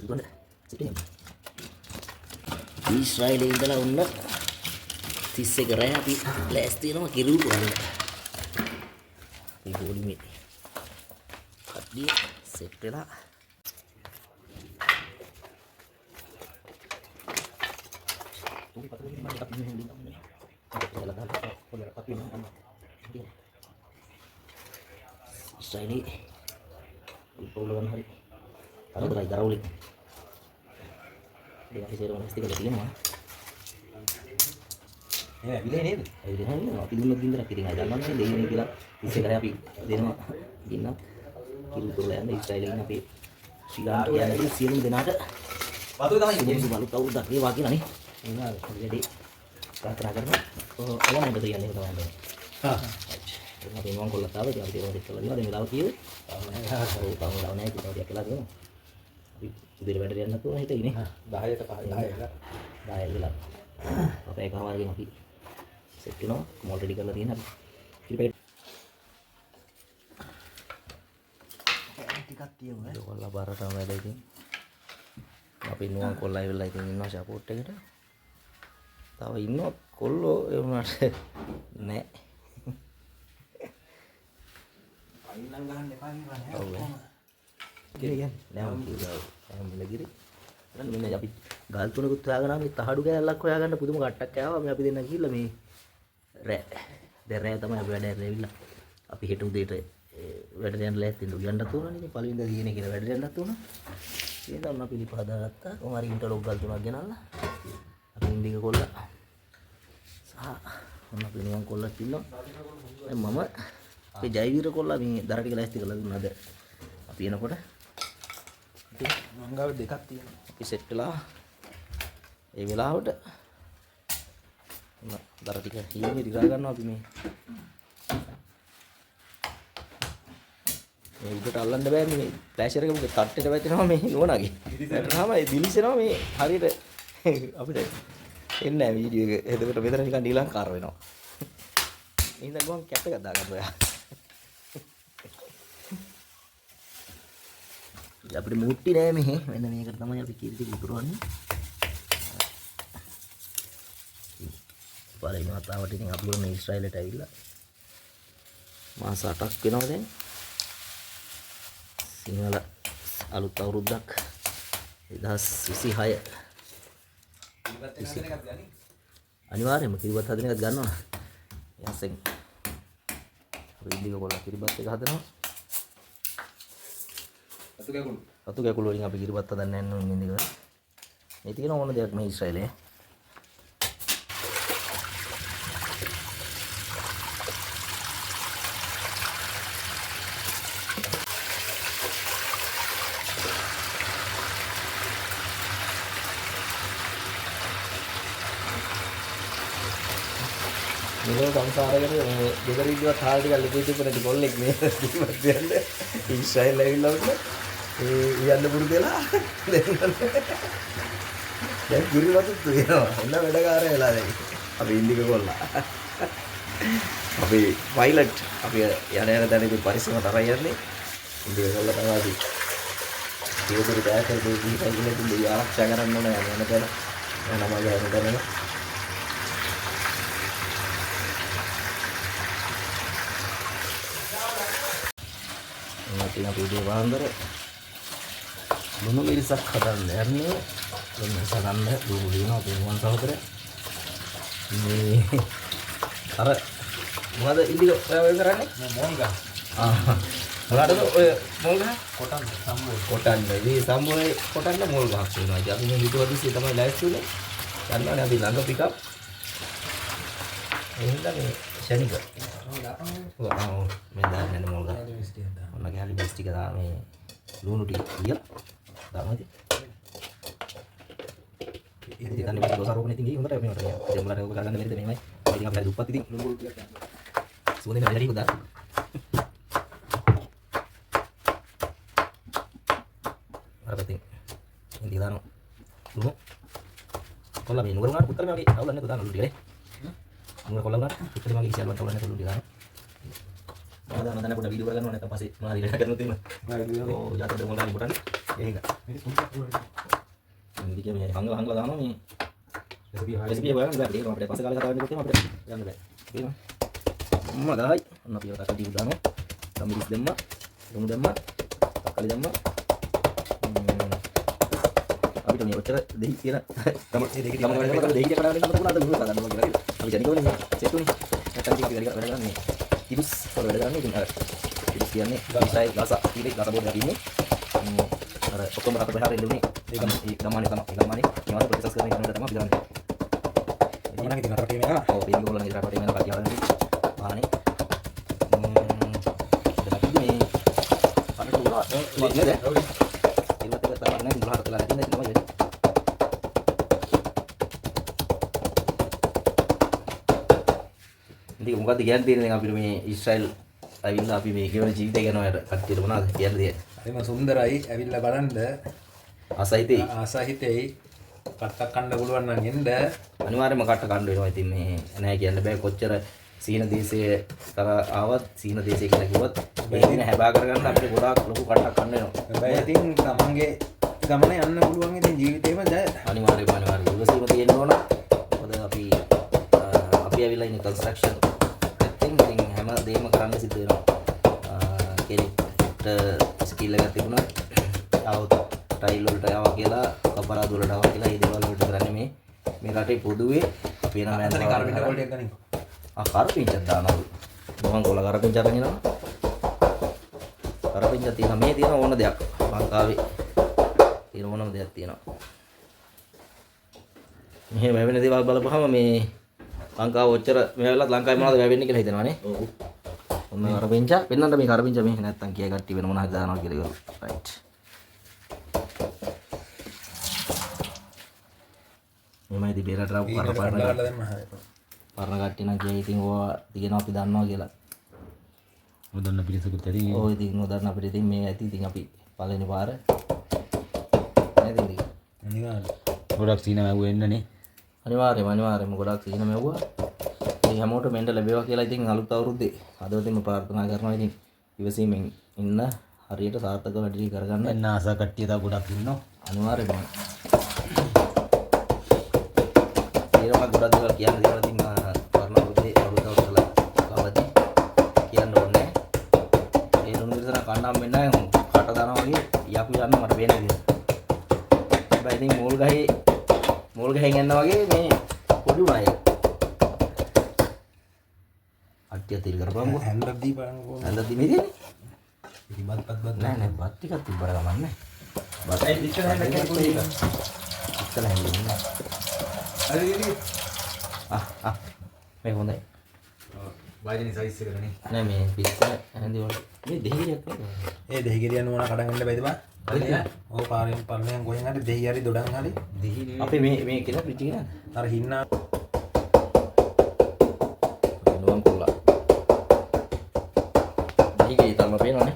තුන සිටින් ඊශ්‍රායලයේ ඉඳලා උන්න 31 රෑ අපි ලෑස්ති වෙනවා කිරුළු කරන්න. මේ බෝඩි මේ කඩිය සෙට් වෙලා තුන් පතරේ මම අපි මෙහෙම දිනන්නේ. අපිට දාලා පොඩ්ඩක් අපි මෙහෙම ඊශ්‍රායලයේ පොළොවන් හරි අරදරයි දරවලි dia hasil orang mesti kalau dia mah ya bila ni dia ni api dulu bindra kiri ngajar mana dia ini bilang bisa kaya api dia mah bina kiri tu lain Israel ini api siang tu yang ini siang dia nak batu dah ni jadi baru tahu dah dia wakil ni jadi terakhir mah orang yang betul yang ni teman teman Tapi memang kalau tahu dia orang itu lagi ada yang tahu dia tahu tahu naik kita dia kelas tu sudah ada yang satu itu ini bahaya tak bahaya gelap apa yang kamar lagi set you know mau ready kalau ini kita tikat dia kalau barat sama ada ini tapi nuang kolai belai ini no siapa udah kita tahu ini kalau yang ada nek Gini kan, yang lagi ni, kan mana jadi gal tu nak kutu agan kami tahadu kaya Allah kaya agan putu mengatak kaya apa, kami dengar gila mi re, dere itu mah ada dere bila, api hitung dere, ada yang lihat itu, yang datu na ni paling dari ini kira ada yang datu na, ini tahu napi di pada kata, kemarin kita logal tu lagi nala, api ini ke kola, sah, napi nuang kola tino, mama, ke jai wira kola mi darah di kelas tiga lagi nada, api enak kola. Enggak dekat dia. Tapi setelah වෙලාවට දර ටික හීනේ දිරා ගන්නවා අපි මේ උඩට අල්ලන්න බෑ මේ ෆ්ලෑෂර් එක මොකද තට්ටේට වැටෙනවා මේ නෝනාගේ වැටෙනාම ඒ දිලිසෙනවා මේ හරියට අපිට එන්නේ නැහැ වීඩියෝ එක එතකොට මෙතන නිකන් ඩීලංකාර වෙනවා එහෙනම් ගුවන් කැප් එකක් දාගන්න ඔයා අපිට මුට්ටි නෑ මෙහෙ මෙන්න මේකට තමයි අපි කීර්ති උතුරවන්නේ පාරේ මාතාවට ඉතින් අපි මේ ඊශ්‍රායලට ඇවිල්ලා මාස 8ක් වෙනවා දැන් සිංහල අලුත් අවුරුද්දක් 2026 අනිවාර්යයෙන්ම කිරිබත් හදන එකත් ගන්නවා යසෙන් අපි ඉදිරිය කොල්ල කිරිබත් එක හදනවා අතු කැකුළු වලින් අපි කිරිබත් හදන්න යන්න ඕනේ නේද කියලා. මේ තියෙන ඕන දෙයක් මේ ඊශ්‍රායලයේ. මේක සංසාරයකට මේ දෙදරිද්දවත් හාල් ටිකක් ලිපි තිබුණේ කොල්ලෙක් මේ කිරිබත් දෙන්න ඊශ්‍රායල් ඇවිල්ලා උන්නේ යන්න පුරුදු වෙලා දැන් කිරිබත් තුයනවා එන්න වැඩකාරය වෙලා දැන් අපි ඉන්දික කොල්ලා අපි පයිලට් අපි යන තැන ඉතින් පරිස්සමට අරන් යන්නේ ඉන්දික කොල්ලා තමයි අපි ඒකට දැකලා දෙවි කයිලේ ඉඳි ආරක්ෂා කරන්න ඕන යන තැන නම ගන්න තැන ඉතින් අපි උදේ වන්දර මොන මිරිසක් හදන්න යන්නේ මොන සගන්න දුරු දිනවා අපේ වන් සහෝදරය මේ අර මොකද ඉදිරිය ඔය කරන්නේ මොල් ගහ මොකටද ඔය මොල් ගහ කොටන්න සම්බෝල කොටන්න මේ සම්බෝලේ කොටන්න මොල් ගහක් වෙනවා ඉතින් අපි මේ හිතුවදිස්සේ තමයි ලයිව් උනේ ගන්නවානේ අපි ළඟ පිකප් එහෙනම් මේ ශනික මේ දාන්න මොල් ගහ ඔන්න ගහලි බස් ටික දා මේ ලුණු ටික කියලා දාමද ඉතින් කන්නේ මේ දොසාරෝපනේ ඉතින් ගිහින් හොඳට මේවට දැන් මුලට ඔක ගන්න බැරිද මේමයි ඉතින් අපි දුප්පත් ඉතින් ලුණු ටික සුවඳ නෑ හරි හොදා අරපතින් ඉතින් දානවා ලුණු කොල්ලා මේ නුගර උනාට පුතර මේ වගේ අවුලන්නේ දාන ලුණු ටිකනේ නුගර කොල්ලා උනාට පුතර මේ වගේ ඉසියල් වට අවුලන්නේ ලුණු ටික දානවා මම දැන් පොඩ්ඩක් වීඩියෝ කරගන්න ඕනේ නැත්නම් පස්සේ මොනවා හරි ඉලක්ක කරන්න තියෙනවා. ඔව් යාතද මොනවා හරි පොඩ්ඩක් ඒක. ඉතින් කිය මේ හංගලා දානවා මේ රෙසිපි හොයන්න බෑ. ඒක අපිට පස්සේ කාලේ කතා වෙනකොට අපිට යන්න බෑ. තේරෙනවද? අම්මා ගහයි. ඔන්න අපි ඒක ටික දානවා. සම්මිරිස් දැම්මා. ලුණු දැම්මා. තක්කාලි දැම්මා. අපිට මේ ඔච්චර දෙහි කියලා තමයි දෙහි කඩාගෙන දෙහි කඩාගෙන තමයි අද ලුණු දාන්න ඕන කියලා. අපි ජනිකෝනේ සෙට්ුනේ. නැත්නම් ටික වැඩ කරන්නේ. තිබුස් වල වැඩ කරන්නේ. ඉතින් අර තිබුස් කියන්නේ ගාසයි ගාස ඉලෙක් ගාස බෝඩ් එකක් ඉන්නේ. අර ඔක්කොම රට ප්‍රහාරය ඉන්නේ. ඒක ගම්මානේ තමයි. ගම්මානේ මේවට ප්‍රොසෙස් කරන එක තමයි අපි කරන්නේ. එතන ඉතින් රටේ මේක. ඔව් පිළිග ගොල්ලන් ඉතින් රටේ මේක කටිය හදන්නේ. ආනේ. දෙකක් මේ අර තුලා නේද? ඒවත් එක තමයි නේද 12 කරලා තියෙන එක තමයි වෙන්නේ. ඉතින් මොකද්ද කියන්න තියෙන්නේ අපිට මේ ඊශ්‍රායල් ඇවිල්ලා අපි මේ ගෙවන ජීවිතය ගැන ඔයාලට කට්ටියට මොනවද කියන්න තියෙන්නේ? හරිම සුන්දරයි. ඇවිල්ලා බලන්න ආසහිතෙයි කට්ටක් කන්න පුළුවන් නම් එන්න. අනිවාර්යයෙන්ම කට්ට කන්න වෙනවා. ඉතින් මේ නෑ කියන්න බෑ කොච්චර සීන දේශයේ කරා ආවත් සීන දේශය කියලා කිව්වත් මේ දින හැබා කරගන්න අපිට ගොඩාක් ලොකු කට්ටක් කන්න වෙනවා. හැබැයි ඉතින් තමන්ගේ ගමන යන්න පුළුවන් ඉතින් ජීවිතේම ජය. අනිවාර්යයෙන්ම ඉවසීම තියෙන්න ඕන. මොකද අපි ඇවිල්ලා ඉන්නේ කන්ස්ට්‍රක්ෂන් පැත්තෙන්. ඉතින් හැම දෙයක්ම කරන්න සිද්ධ වෙනවා. කෙනෙක්ට ස්කිල් එකක් තිබුණා આવුත් ටයිල් වලට ආවා කියලා කපරාදු වලට ආවා කියලා ඒ දේවල් වලට කරන්නේ මේ රටේ පොදුවේ අපි එන මෑන් කාර්පෙන්ටර් වලට එක ගනින්. කාර්පෙන්ටර් දානවා. මොහන් කොල කාර්පෙන්ටර් අරගෙන යනවා. කාර්පෙන්ටර් තියෙන මේ තියෙන ඕන දෙයක් ලංකාවේ තියෙන ඕනම දෙයක් තියෙනවා. මෙහෙම වෙන දේවල් බලපුවම මේ ලංකාව ඔච්චර මෙහෙවලත් ලංකාවේ මොනවද වෙන්නේ කියලා හිතනවානේ. ඔව්. ඔන්න කාර්පෙන්ටර් පෙන්නන්න මේ කාර්පෙන්ටර් මේ නැත්තම් කිය කට්ටිය වෙන මොන හරි දානවා කියලා ඉවර. රයිට්. මෙමයි ඉතින් බේරට රාපු පරණ කට්ටිය නම් කියයි ඉතින් ඕවා තියෙනවා අපි දන්නවා කියලා. මොදන්න පිළිසකුත් ඇති. ඔව් ඉතින් නොදන්න අපිට ඉතින් මේ ඇති ඉතින් අපි පළවෙනි පාර නේද ඉතින්. ගොඩක් සීන මැව්ව එන්නනේ. අනිවාර්යයෙන්ම ගොඩක් සීන මැව්වා. ඉතින් හැමෝටම මෙන්න ලැබේවා කියලා ඉතින් අලුත් අවුරුද්දේ හදවතින්ම ප්‍රාර්ථනා කරනවා ඉතින් ඉවසීමෙන් ඉන්න හරියට සාර්ථකව වැඩි කරගන්න. එන්න ආසා කට්ටිය තව ගොඩක් ඉන්නවා. අනිවාර්යයෙන්ම. ඒවා ගොඩක් දේවල් කියන්න දේවල් ඉතින් පරණ අවුරුද්දේ අවුරුද්දවල කවදි කියන්න ඕනේ. ඒ දුන්නු විතර කණ්ඩාම් වෙන්න කට දානවා වගේ යකු යන්න මට පේන විදිහට. හැබැයි ඉතින් මෝල් ගහෙන් යනවා වගේ මේ පොඩි උනා ඒක. අට්ටිය තිල් කරපන්කෝ. හැන්ඩක් දීපන්කෝ. හැන්ඩක් දීමේදී ඉතින් බත් නෑ බත් ටිකක් තිබ්බර ගමන්නේ. බත් ඒ ඩික්ෂන් හැන්ඩක් කෙනෙකුට ඒක. ඉස්සල හැන්ඩක්. හරි ඉතින් මේ හොඳයි. වයිදින සයිස් එකනේ. නෑ මේ පිස්සර හැන්දි වල මේ දෙහිරියක් නේද? ඒ දෙහිගිරියන් ඕන කඩන් ගන්න බැයිද බං? හරිද? ඔව් පාරෙන් පල්ලෙන් ගොයෙන් හරි දෙහි හරි දොඩන් හරි. දෙහි අපි මේ කෙනා පිටි නේද? අර හින්නා නුවන් කොල්ලා. දෙහිගේ තරම පේනවනේ.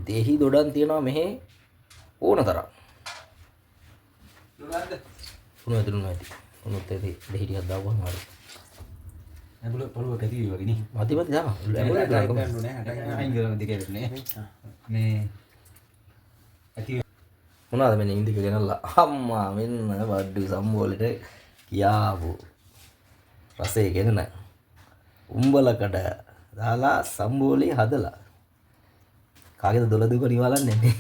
දෙහි දොඩන් තියනවා මෙහි ඕන තරම්. උණු ඇති. උණුත් ඇති දෙහි ටිකක් දාපුවම හරි. ඇඹුල පොළොව කැටි වගේ නේ. මති දානවා. ඇඹුල ට්‍රයි කරන්න ඕනේ. අයින් කරන දෙකේ නේ. මේ ඇති මොනවාද මෙන්න ඉන්දික ගෙනල්ලා අම්මා මෙන්න බඩු සම්බෝලෙට කියාපු රසය ගෙනන උඹලකට දාලා සම්බෝලේ හදලා කාගේද දොළ දුක නිවාලන්නේ නේ.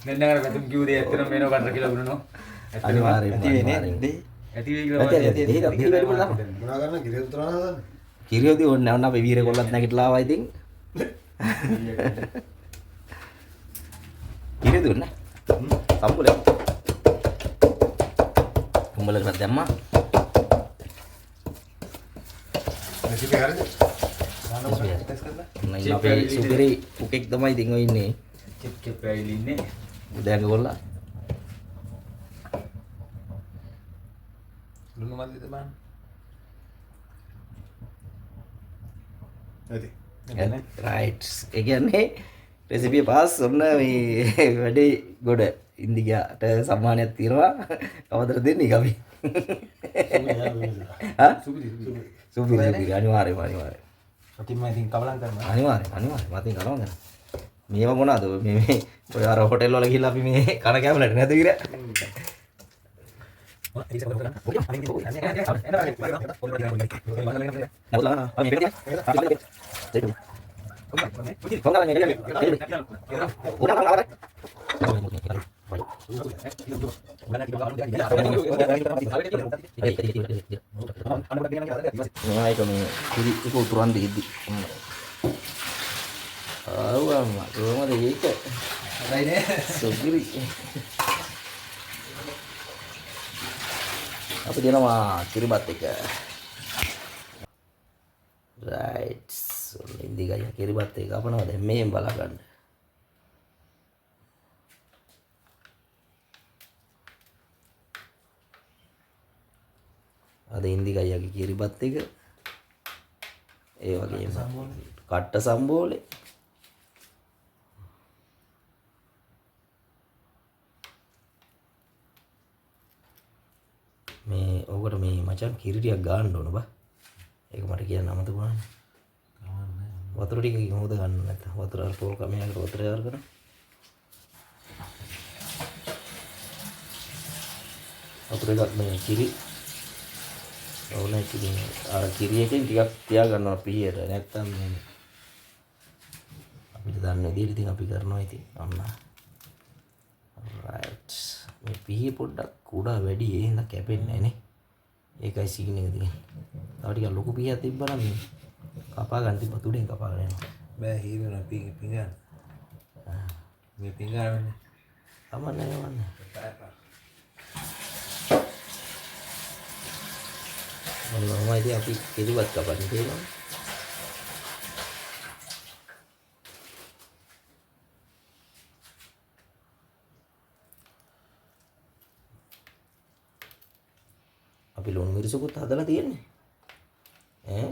දැන් නගර මෙතුම් කිව්ව දේ ඇත්තටම මේනව ගන්න කියලා වුණනෝ. අනිවාර්යයෙන්ම ඇති වෙන්නේ. ඇති වෙයි කියලා මොනා ගන්න කිරිය උතරන හදන්නේ. කිරියෝදී ඕනේ නැවන්න අපේ වීර කොල්ලත් නැගිටලා ආවා ඉතින්. කිරිය දුන්නේ. සම්පූර්ණ. උඹලකට දැම්මා. රෙසිපි හරිද? නෑ අපේ සුපිරි කුකෙක් තමයි ඉතින් ඔය ඉන්නේ. චෙප් ඇවිල්ලා ඉන්නේ. උදෑක කොල්ලා. ලුණු මල්ලිද බං? ඇති. රයිට්. ඒ කියන්නේ රෙසිපිය පාස් ඔන්න මේ වැඩේ ගොඩ. ඉන්දියාට සම්මානයක් තියෙනවා. කවදද දෙන්නේ අපි? හා? සුපිරි අනිවාර්යයෙන්. අතින් මම ඉතින් කවලම් කරනවා. අනිවාර්යයෙන් මතින් කරනවා දැන්. මේව මොනවද? මේ ඔය අර හොටෙල් වල ගිහිල්ලා අපි මේ කන කැමලට නැද විර? මේක මේ කිරි එක උතුරන් දෙද්දි ආවම කොහමද ඒක හරිනේ. සුපිරි අපි දෙනවා කිරිබත් එක රයිට් ඉන්දිගය කිරිබත් එක අපනවා දැන් මේෙන් බලා ගන්න අද ඉන්දිගයගේ කිරිබත් එක ඒ වගේම කට්ට සම්බෝලේ මේ ඔකට මේ මචං කිරි ටිකක් ගන්න ඕන බා. ඒක මට කියන්න අමතක වුණානේ. වතුර ටික මොකද ගන්න නැත්නම් වතුර අර පොල් කමයකට වතුර අරගෙන. වතුර එකක් මේ කිරි. ඕනේ කිරි අර කිරි එකෙන් ටිකක් තියා ගන්නවා පිහියට. නැත්නම් මේ අපිට දන්න විදිහට ඉතින් අපි කරනවා ඉතින්. අන්න. right. මේ පිහිය පොඩ්ඩක් කුඩා වැඩි ඒ හින්දා කැපෙන්නේ නැහැ නේ. ඒකයි සීන් එක තියෙන්නේ. තව ටිකක් ලොකු පිහියක් තිබ්බනම් මේ කපා ගන්න තිබ්බ තුඩෙන් කපාගෙන යනවා. බෑ හීරන පිංගාන. මේ පිංගානනේ. අමන්නේ වන්නේ. මොනවා ඉතින් අපි කිරිබත් කපන්න තියෙනවා. අපි ලුණු මිරිසකුත් හදලා තියෙන්නේ ඈ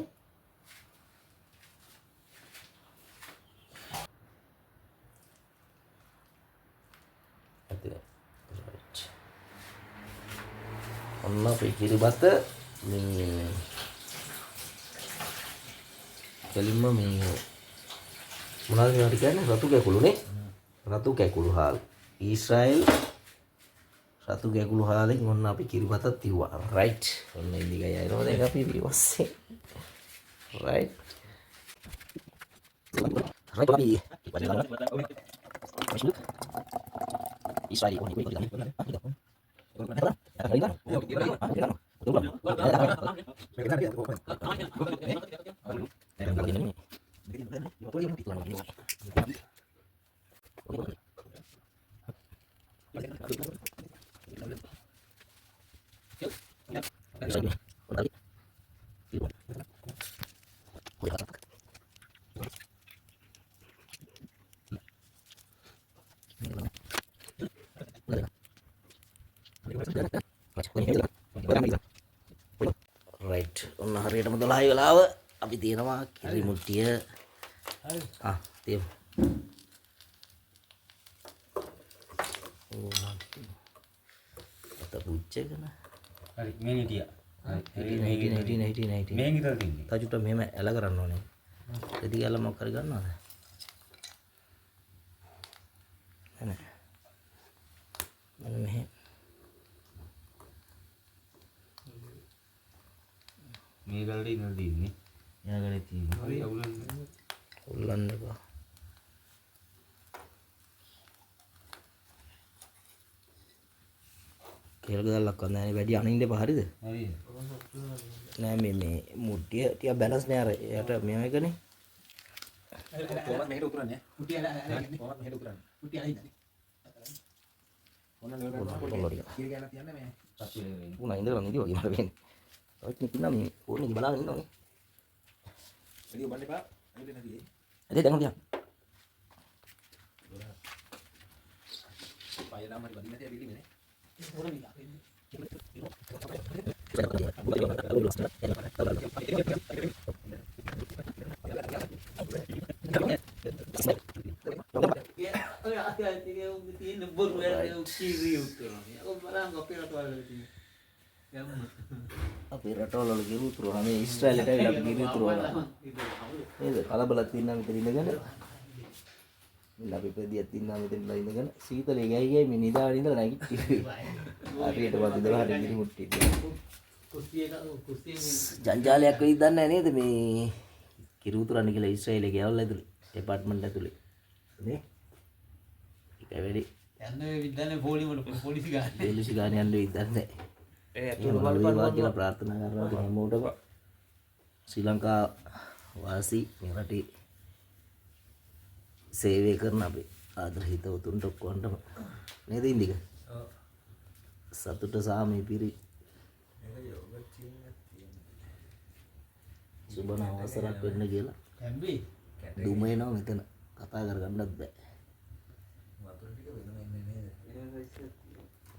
ඔන්න අපේ කිරිබත මේ කෙලින්ම මේ මොනවද මේවට කියන්නේ රතු කැකුළුනේ රතු කැකුළු හාල් ඊශ්‍රායෙල් රතු කැකුළු හාලෙන් ඔන්න අපි කිරිබතක් තියුවා රයිට් ඔන්න ඉන්දිකයි අයනවා දැන් අපි ඊපස්සේ රයිට් ඊශ්‍රායෙල් ඕනේ කොයි right ඔන්න හරියටම 12 වෙලාව අපි තියෙනවා කිරි මුට්ටිය තියමු අත පුච්චගෙන හරි මේ නිටියා මේ විතර තින්නේ තාජුට මෙහෙම ඇල කරන්න ඕනේ දෙදි ඇල මොකක් හරි ගන්නවද නෑ මෙන්න මෙහෙ මේ ගලට ඉන්න තින්නේ යාගලේ තියෙන්නේ හරි උල්ලන්න එපා කෙල් ගලක් වන්න නැහැ වැඩි අනින්න එපා හරිද හරි නෑ මේ මුට්ටිය ටික බැලන්ස් නෑ අර එයාට මේව එකනේ කොහොමද මෙහෙට උතුරන්නේ මුට්ටිය කොහොමද මෙහෙට උතුරන්නේ මුට්ටිය අයින්දනේ ඔන්න නෙවෙයි කිරි ගන්න තියන්නේ මේ සත්තු වෙලේ උනා ඉඳලා නිදි වගේ මට වෙන්නේ ඔයත් නිකන් මේ ඕනේ බලාගෙන ඉන්නවනේ එළිය බන්න එපා එළිය නැති ඇයි දැන් හොඳියා පය දාම හරි වදින්න තියා පිළිමනේ අපේ රටවල වල කිරි උතුරනවා මේ ඊශ්‍රායලයට ඇවිල්ලා අපි කිරි උතුරනවා නේද කලබලක් තින්නා මෙතන ඉඳගෙන මෙන්න අපි ප්‍රදියක් තින්නා මෙතනලා ඉඳගෙන සීතලේ ගෑයි ගෑයි මේ නිදාගෙන ඉඳලා නැගිටින්නේ හරියට වද 12 කිරි මුට්ටිය ජංජාලයක් වෙයි දන්නේ නේද මේ කිරි උතුරන්න කියලා ඊශ්‍රායලේ ගෑවල් ඇතුලේ ඩිපාර්ට්මන්ට් ඇතුලේ නේ ඒක වැඩි යන්නේ විද්‍යාලේ පොලිසි ගන්න. පොලිසි ගාන යන්නේ විද්‍යාලේ වේවා කියලා ප්‍රාර්ථනා කරනවා ඉතින් හැමෝටම ශ්‍රී ලංකා වාසී මේ රටේ සේවය කරන අපේ ආදර හිතවතුන්ට ඔක්කොන්ටම නේද ඉන්දික? ඔව්. සතුට සාමී පිරි සුබන අවසරක් වෙන්න කියලා. හැම්බි. දුම එනවා මෙතන කතා කරගන්නත් බෑ. වතුර ටික වෙනවා ඉන්නේ නේද?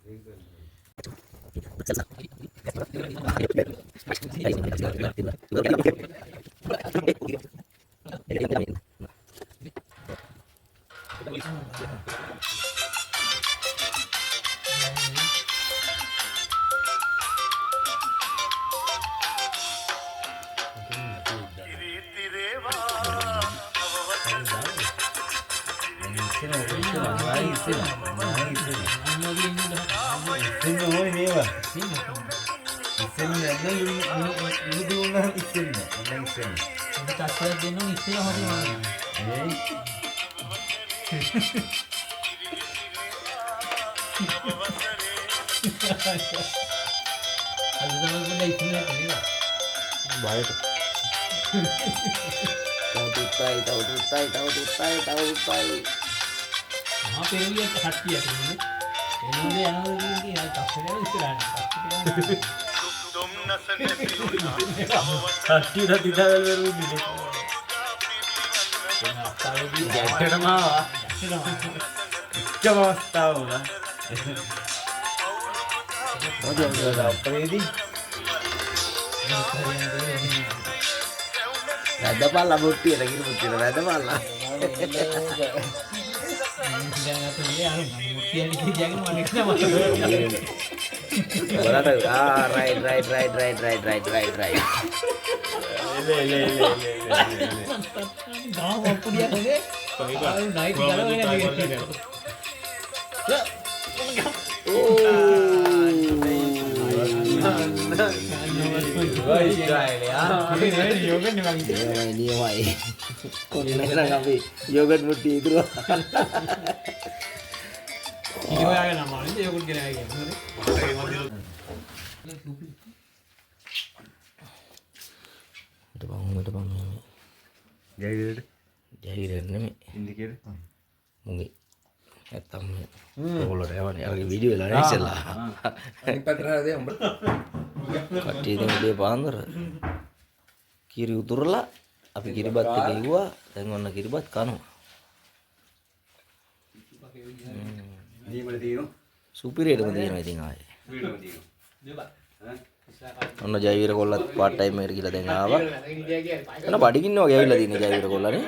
Rada bukti lagi bukti rada pala. Right. Yogurt muti itu. Itu bang. Jadi ini Indicate. mungkin. Etamnya. Kalau lewat ya video lah ni salah. අනිත් පැත්තට හරි දෙන්න උඹ. කට්ටිය ඉතින් උදේ පාන්දර කිරි උතුරලා අපි කිරිබත් එක ඉවුවා දැන් ඔන්න කිරිබත් කනවා දීමල තියෙනවා. සුපිරියටම තියෙනවා ඉතින් ආයේ වීඩියෝ තියෙනවා. ඔන්න ජයවීර කොල්ලත් පාර්ට් ටයිම් එකට ගිහලා දැන් ආවා එන බඩගින්න වගේ ඇවිල්ලා තියෙන ජයවීර කොල්ලානේ